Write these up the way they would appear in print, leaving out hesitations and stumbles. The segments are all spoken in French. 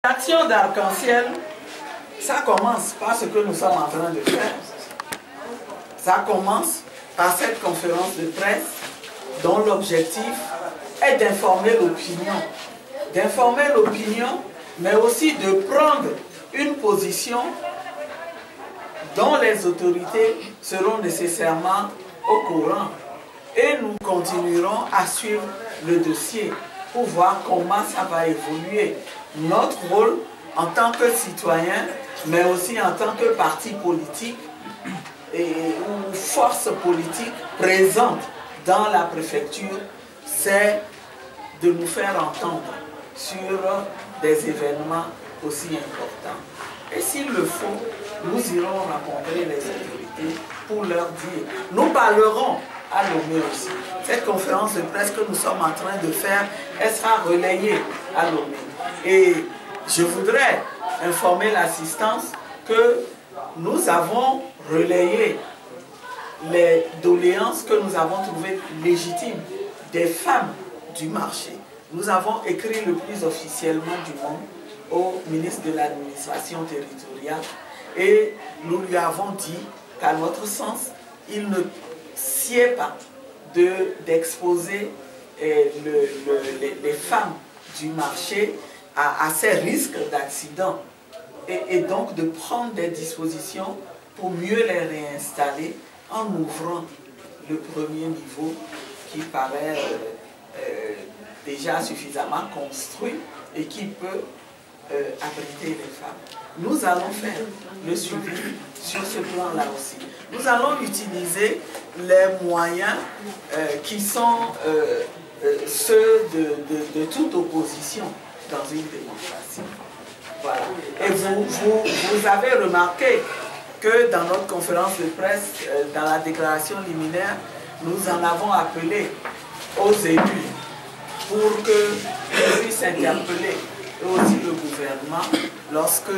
L'action d'Arc-en-Ciel, ça commence par ce que nous sommes en train de faire. Ça commence par cette conférence de presse dont l'objectif est d'informer l'opinion. D'informer l'opinion, mais aussi de prendre une position dont les autorités seront nécessairement au courant. Et nous continuerons à suivre le dossier pour voir comment ça va évoluer. Notre rôle en tant que citoyen, mais aussi en tant que parti politique ou force politique présente dans la préfecture, c'est de nous faire entendre sur des événements aussi importants. Et s'il le faut, nous irons rencontrer les autorités pour leur dire. Nous parlerons à Lomé aussi. Cette conférence de presse que nous sommes en train de faire, elle sera relayée à Lomé. Et je voudrais informer l'assistance que nous avons relayé les doléances que nous avons trouvées légitimes des femmes du marché. Nous avons écrit le plus officiellement du monde au ministre de l'administration territoriale et nous lui avons dit qu'à notre sens, il ne sied pas d'exposer les femmes du marché à ces risques d'accident et donc de prendre des dispositions pour mieux les réinstaller en ouvrant le premier niveau qui paraît déjà suffisamment construit et qui peut abriter les femmes. Nous allons faire le suivi sur ce plan-là aussi. Nous allons utiliser les moyens qui sont ceux de toute opposition dans une démocratie. Voilà. Et vous avez remarqué que dans notre conférence de presse, dans la déclaration liminaire, nous en avons appelé aux élus pour qu'ils puissent interpeller aussi le gouvernement lorsque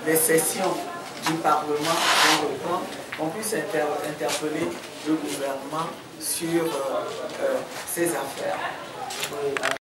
les sessions du Parlement vont reprendre, qu'on puisse interpeller le gouvernement sur ces affaires.